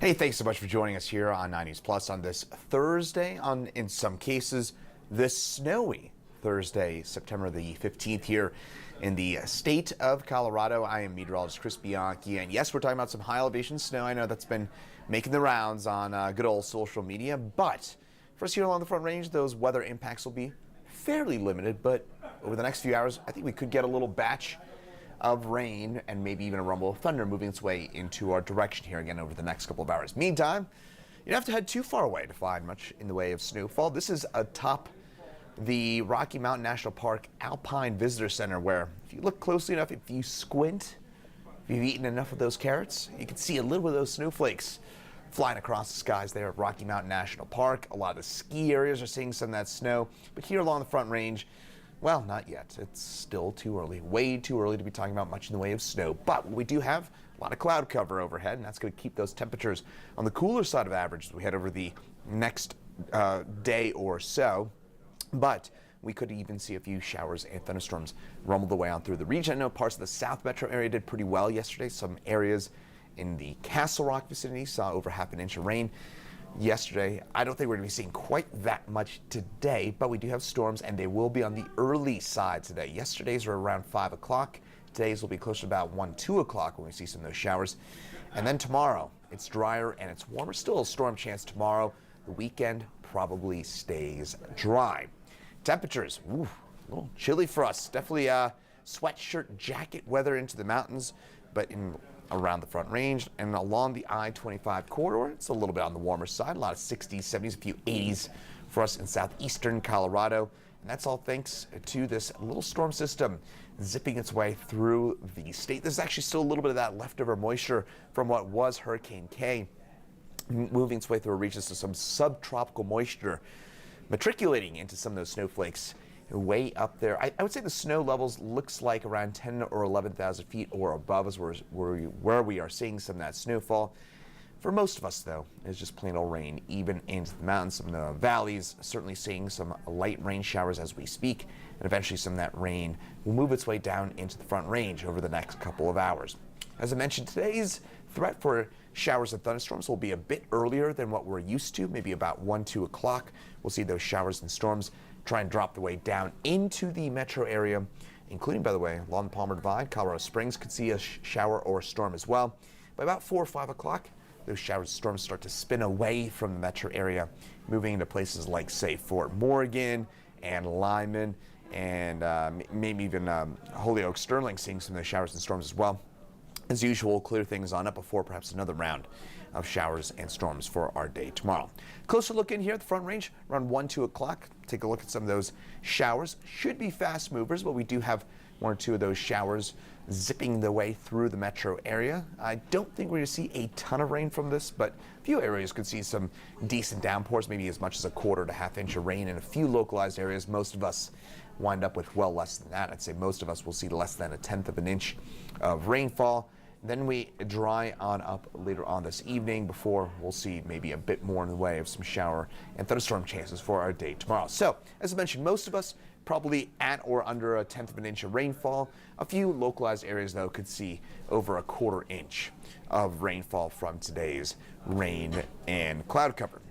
Hey, thanks so much for joining us here on 9 News Plus on this Thursday, in some cases, this snowy Thursday, September the 15th here in the state of Colorado. I am meteorologist Chris Bianchi, and yes, we're talking about some high elevation snow. I know that's been making the rounds on good old social media, but for us here along the Front Range, those weather impacts will be fairly limited, but over the next few hours, I think we could get a little batch of rain and maybe even a rumble of thunder moving its way into our direction here again over the next couple of hours. Meantime, you don't have to head too far away to find much in the way of snowfall. This is atop the Rocky Mountain National Park Alpine Visitor Center, where if you look closely enough, if you squint, if you've eaten enough of those carrots, you can see a little bit of those snowflakes flying across the skies there at Rocky Mountain National Park. A lot of the ski areas are seeing some of that snow, but here along the Front Range, well, not yet. It's still too early, way too early to be talking about much in the way of snow. But we do have a lot of cloud cover overhead, and that's going to keep those temperatures on the cooler side of average as we head over the next day or so. But we could even see a few showers and thunderstorms rumble the way on through the region. I know parts of the South Metro area did pretty well yesterday. Some areas in the Castle Rock vicinity saw over half an inch of rain yesterday. I don't think we're going to be seeing quite that much today, but we do have storms, and they will be on the early side today. Yesterday's were around 5 o'clock. Today's will be closer to about 1, 2 o'clock when we see some of those showers. And then tomorrow, it's drier and it's warmer. Still a storm chance tomorrow. The weekend probably stays dry. Temperatures, a little chilly for us. Definitely sweatshirt, jacket weather into the mountains, but around the Front Range and along the I-25 corridor, it's a little bit on the warmer side. A lot of 60s, 70s, a few 80s for us in southeastern Colorado. And that's all thanks to this little storm system zipping its way through the state. There's actually still a little bit of that leftover moisture from what was Hurricane K moving its way through a region, so some subtropical moisture matriculating into some of those snowflakes way up there. I would say the snow levels looks like around 10 or 11,000 feet or above is where we are seeing some of that snowfall. For most of us, though, it's just plain old rain, even into the mountains. Some of the valleys certainly seeing some light rain showers as we speak, and eventually some of that rain will move its way down into the Front Range over the next couple of hours. As I mentioned, today's threat for showers and thunderstorms will be a bit earlier than what we're used to, maybe about 1, 2 o'clock. We'll see those showers and storms try and drop the way down into the metro area, including, by the way, along the Palmer Divide. Colorado Springs could see a shower or a storm as well. By about 4 or 5 o'clock, those showers and storms start to spin away from the metro area, moving into places like, say, Fort Morgan and Lyman, and maybe even Holyoke, Sterling, seeing some of the showers and storms as well. As usual, clear things on up before perhaps another round of showers and storms for our day tomorrow. Closer look in here at the Front Range around 1, 2 o'clock. Take a look at some of those showers. Should be fast movers, but we do have 1 or 2 of those showers zipping their way through the metro area. I don't think we're going to see a ton of rain from this, but a few areas could see some decent downpours, maybe as much as a 1/4 to 1/2 inch of rain in a few localized areas. Most of us wind up with well less than that. I'd say most of us will see less than 1/10 of an inch of rainfall. Then we dry on up later on this evening before we'll see maybe a bit more in the way of some shower and thunderstorm chances for our day tomorrow. So, as I mentioned, most of us probably at or under 1/10 of an inch of rainfall. A few localized areas, though, could see over 1/4 inch of rainfall from today's rain and cloud cover.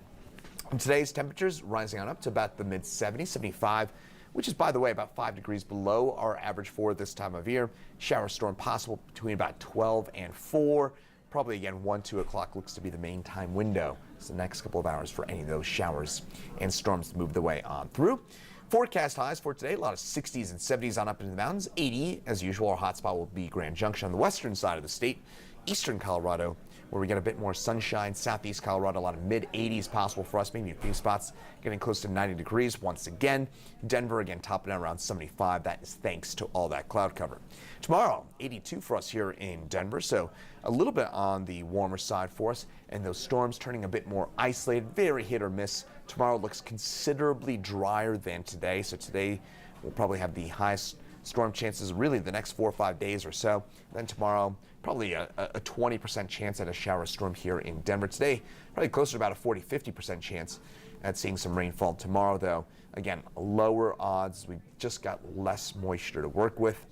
And today's temperatures rising on up to about the mid-70s, 75, which is, by the way, about 5 degrees below our average for this time of year. Shower storm possible between about 12 and 4. Probably, again, 1, 2 o'clock looks to be the main time window. It's the next couple of hours for any of those showers and storms to move the way on through. Forecast highs for today, a lot of 60s and 70s on up into the mountains. 80, as usual, our hotspot will be Grand Junction on the western side of the state. Eastern Colorado, where we get a bit more sunshine. Southeast Colorado, a lot of mid-80s possible for us, maybe a few spots getting close to 90 degrees once again. Denver, again, topping out around 75. That is thanks to all that cloud cover. Tomorrow, 82 for us here in Denver, so a little bit on the warmer side for us, and those storms turning a bit more isolated, very hit or miss. Tomorrow looks considerably drier than today, so today we'll probably have the highest storm chances really the next 4 or 5 days or so. Then tomorrow, probably a 20% chance at a shower storm here in Denver. Today, probably closer to about a 40-50% chance at seeing some rainfall. Tomorrow, though, again, lower odds. We've just got less moisture to work with.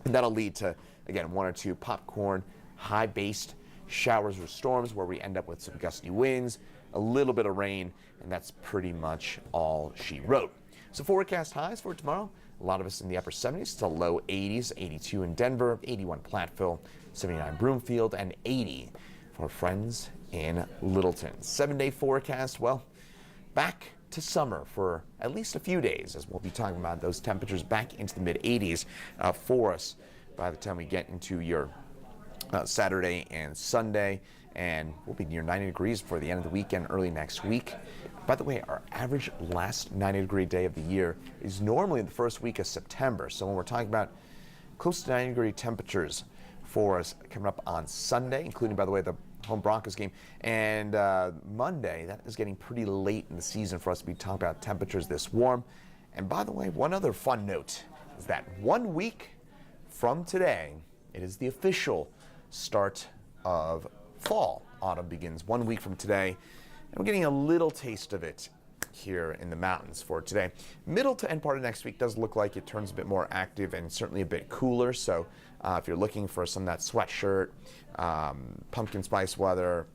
And that'll lead to, again, 1 or 2 popcorn, high-based showers or storms where we end up with some gusty winds, a little bit of rain, and that's pretty much all she wrote. So forecast highs for tomorrow, a lot of us in the upper 70s to low 80s, 82 in Denver, 81 Platteville, 79 Broomfield, and 80 for friends in Littleton. 7-day forecast, well, back to summer for at least a few days, as we'll be talking about those temperatures back into the mid-80s for us by the time we get into your Saturday and Sunday, and we'll be near 90 degrees for the end of the weekend, early next week. By the way, our average last 90-degree day of the year is normally the first week of September. So when we're talking about close to 90-degree temperatures for us coming up on Sunday, including, by the way, the home Broncos game, and Monday, that is getting pretty late in the season for us to be talking about temperatures this warm. And by the way, one other fun note is that 1 week from today, it is the official start of fall. Autumn begins 1 week from today, and we're getting a little taste of it here in the mountains for today. Middle to end part of next week does look like it turns a bit more active and certainly a bit cooler. So if you're looking for some of that sweatshirt, pumpkin spice weather,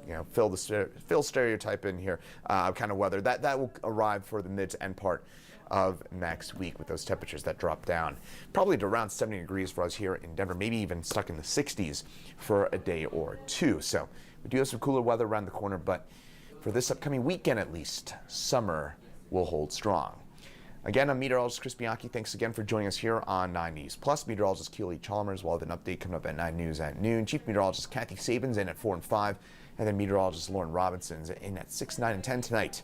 you know, fill stereotype in here kind of weather, that will arrive for the mid to end part of next week with those temperatures that drop down probably to around 70 degrees for us here in Denver, maybe even stuck in the 60s for a day or two. So we do have some cooler weather around the corner, but for this upcoming weekend at least, summer will hold strong. Again, I'm meteorologist Chris Bianchi. Thanks again for joining us here on 9 News Plus. Meteorologist Keely Chalmers will have an update coming up at 9 News at noon. Chief Meteorologist Kathy Sabins in at 4 and 5, and then Meteorologist Lauren Robinson's in at 6, 9, and 10 tonight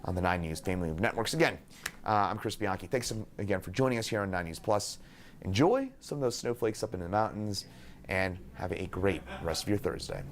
on the 9 News family of networks. Again, I'm Chris Bianchi. Thanks again for joining us here on 9 News Plus. Enjoy some of those snowflakes up in the mountains, and have a great rest of your Thursday.